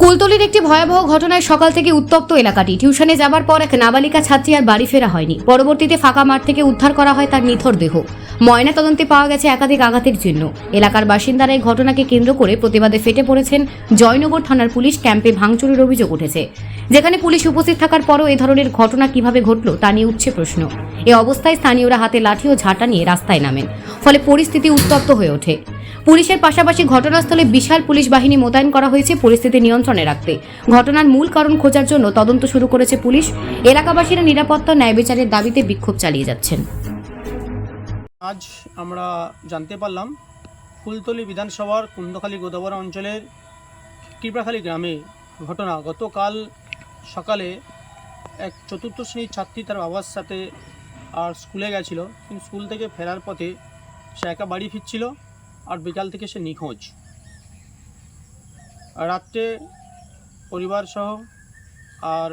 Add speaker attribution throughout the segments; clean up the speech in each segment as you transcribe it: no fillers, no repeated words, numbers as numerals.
Speaker 1: কুলতলির একটি ভয়াবহ ঘটনায় সকাল থেকে উত্তপ্ত এলাকাটি। টিউশনে যাবার পর এক নাবালিকা ছাত্রী আর বাড়ি ফেরা হয়নি। পরবর্তীতে ফাঁকা মাঠ থেকে উদ্ধার করা হয় তার নিথর দেহ। ময়না তদন্তে পাওয়া গেছে একাধিক আঘাতের চিহ্ন। এলাকার বাসিন্দারা এই ঘটনাকে কেন্দ্র করে প্রতিবাদে ফেটে পড়েছেন। জয়নগর থানার পুলিশ ক্যাম্পে ভাঙচুরের অভিযোগ উঠেছে, যেখানে পুলিশ উপস্থিত থাকার পরও এ ধরনের ঘটনা কিভাবে ঘটল তা নিয়ে উঠছে প্রশ্ন। এ অবস্থায় স্থানীয়রা হাতে লাঠি ও ঝাঁটা নিয়ে রাস্তায় নামেন, ফলে পরিস্থিতি উত্তপ্ত হয়ে ওঠে। পুলিশের পাশাপাশি ঘটনাস্থলে বিশাল পুলিশ বাহিনী মোতায়েন করা হয়েছে পরিস্থিতি নিয়ন্ত্রণে রাখতে। ঘটনার মূল কারণ খোঁজার জন্য তদন্ত শুরু করেছে পুলিশ। এলাকাবাসীরা নিরাপত্তা ন্যায় বিচারের দাবিতে বিক্ষোভ চালিয়ে যাচ্ছেন।
Speaker 2: আজ আমরা জানতে পারলাম ফুলতলি বিধানসভার কুন্দখালী গোদাবরা অঞ্চলের কৃপাখালী গ্রামে ঘটনা। গতকাল সকালে এক চতুর্থ শ্রেণীর ছাত্রী তার বাবার সাথে আর স্কুলে গেছিল, কিন্তু স্কুল থেকে ফেরার পথে সে একা বাড়ি ফিরছিল আর বিকাল থেকে সে নিখোঁজ। রাত্রে পরিবার সহ আর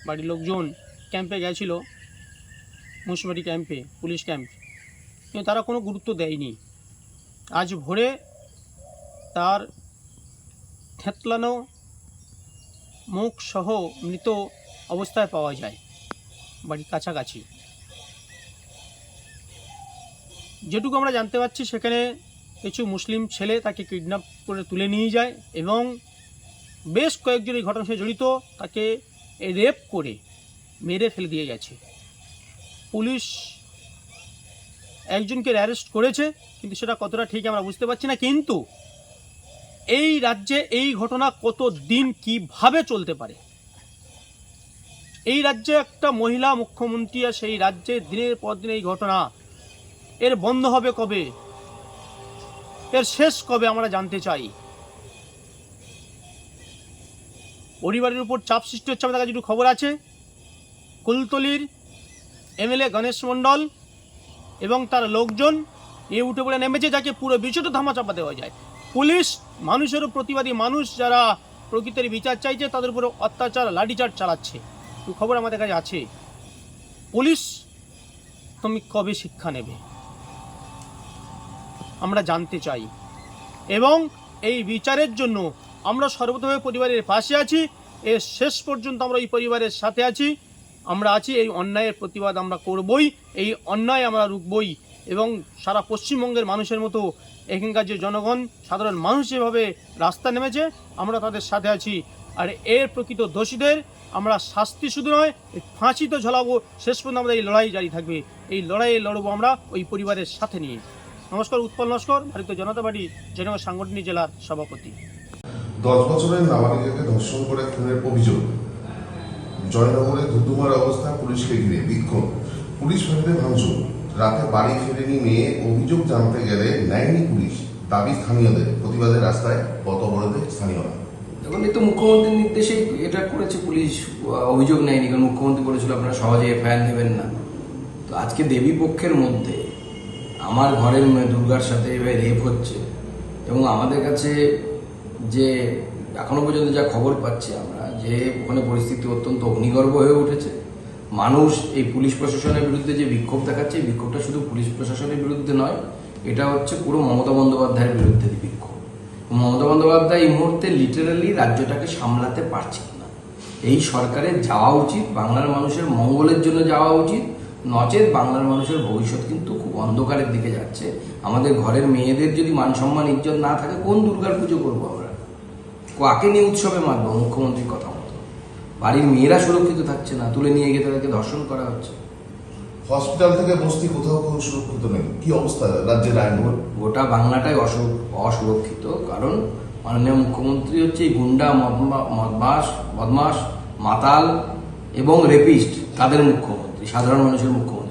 Speaker 2: বাড়ির লোকজন ক্যাম্পে গেছিল, মুন্সিপালিটি ক্যাম্পে, পুলিশ ক্যাম্প, কিন্তু তারা কোনো গুরুত্ব দেয়নি। আজ ভোরে তার থেতলানো মুখ সহ মৃত অবস্থায় পাওয়া যায় বাড়ির কাছাকাছি। যেটুকু আমরা জানতে পারছি, সেখানে কিছু মুসলিম ছেলে তাকে কিডন্যাপ করে তুলে নিয়ে যায় এবং বেশ কয়েকজন এই ঘটনার সাথে জড়িত তাকে রেপ করে মেরে ফেলে দিয়ে গেছে। পুলিশ একজনকে অ্যারেস্ট করেছে, কিন্তু সেটা কতটা ঠিক আমরা বুঝতে পারছি না। কিন্তু এই রাজ্যে এই ঘটনা কত দিন কিভাবে চলতে পারে? এই রাজ্যে একটা মহিলা মুখ্যমন্ত্রী, আর সেই রাজ্যে দিনের পর দিন এই ঘটনা, এর বন্ধ হবে কবে? এর শেষ কবে আমরা জানতে চাই। পরিবারের উপর চাপ সৃষ্টি হচ্ছে। আমাদের কাছে একটু খবর আছে, কুলতলির এমএলএ গণেশ মণ্ডল এবং তার লোকজন উঠে পড়ে নেমেছে, যাকে পুরো বিষয়টা ধামাচাপা দেওয়া যায়। পুলিশ মানুষেরও প্রতিবাদী মানুষ যারা প্রকৃতির বিচার চাইছে তাদের উপরে অত্যাচার, লাঠিচার্জ চালাচ্ছে। খবর আমাদের কাছে আছে। পুলিশ তুমি কবে শিক্ষা নেবে আমরা জানতে চাই, এবং এই বিচারের জন্য আমরা সর্বতভাবে পরিবারের পাশে আছি। এর শেষ পর্যন্ত আমরা এই পরিবারের সাথে আছি, আমরা আছি। এই অন্যায়ের প্রতিবাদ আমরা করবই, এই অন্যায় আমরা রুখবই, এবং সারা পশ্চিমবঙ্গের মানুষের মতো এখানকার যে জনগণ, সাধারণ মানুষ যেভাবে রাস্তা নেমেছে, আমরা তাদের সাথে আছি। আর এর প্রকৃত দোষীদের আমরা শাস্তি শুধু নয়, ফাঁসি তো ঝোলাবো। শেষ পর্যন্ত আমাদের এই লড়াই জারি থাকবে। এই লড়াইয়ে লড়বো আমরা ওই পরিবারের সাথে নিয়ে। নমস্কার, উৎপল নস্কর, ভারতীয় জনতা পার্টি জয়নগর সাংগঠনিক জেলার সভাপতি।
Speaker 3: 10 বছরের নাবালিকাকে ধর্ষণ করে খুনের অভিযোগ। জয়নগরে ধুধুমার অবস্থা, পুলিশকে ঘিরে বিক্ষোভ, পুলিশ বাহিনীতে ভাঙচুর, রাতে বাড়ি ফেরেনি মেয়ে, অভিযোগ জানতে গেলে নেয়নি পুলিশ, দাবি স্থানীয়দের। প্রতিবাদের রাস্তায় পথ অবরোধে স্থানীয়রা।
Speaker 4: দেখুন, এই তো মুখ্যমন্ত্রীর নির্দেশেই এটা করেছে পুলিশ, অভিযোগ নেয়নি, কারণ মুখ্যমন্ত্রী বলেছিল আপনারা সহজে এফআইআর নেবেন না। তো আজকে দেবী পক্ষের মধ্যে আমার ঘরের মেয়ে দুর্গার সাথে এভাবে রেপ হচ্ছে, এবং আমাদের কাছে যে এখনো পর্যন্ত যা খবর পাচ্ছি আমরা, যে ওখানে পরিস্থিতি অত্যন্ত অগ্নিগর্ভ হয়ে উঠেছে। মানুষ এই পুলিশ প্রশাসনের বিরুদ্ধে যে বিক্ষোভ দেখাচ্ছে, এই বিক্ষোভটা শুধু পুলিশ প্রশাসনের বিরুদ্ধে নয়, এটা হচ্ছে পুরো মমতা বন্দ্যোপাধ্যায়ের বিরুদ্ধে বিক্ষোভ। মমতা বন্দ্যোপাধ্যায় এই মুহূর্তে লিটারালি রাজ্যটাকে সামলাতে পারছেন না। এই সরকারের যাওয়া উচিত, বাংলার মানুষের মঙ্গলের জন্য যাওয়া উচিত, নচেত বাংলার মানুষের ভবিষ্যৎ কিন্তু খুব অন্ধকারের দিকে যাচ্ছে। আমাদের ঘরের মেয়েদের যদি মান সম্মান ইজ্জত না থাকে, কোন দুর্গার পুজো করবো আমরা? কাকে নিয়ে উৎসবে মানবো? মুখ্যমন্ত্রীর কথা মতো বাড়ির মেয়েরা সুরক্ষিত থাকছে না, তুলে নিয়ে গিয়ে তাদেরকে ধর্ষণ করা হচ্ছে।
Speaker 3: হসপিটাল থেকে বস্তি কোথাও সুরক্ষিত নেই। কি অবস্থা রাজ্যের আইনগুলো?
Speaker 4: গোটা বাংলাটাই অসুরক্ষিত, কারণ মাননীয় মুখ্যমন্ত্রী হচ্ছে এই গুন্ডা, বদমাস, মাতাল এবং রেপিস্ট তাদের মুখ্যমন্ত্রী, সাধারণ মানুষের মুখ্যমন্ত্রী।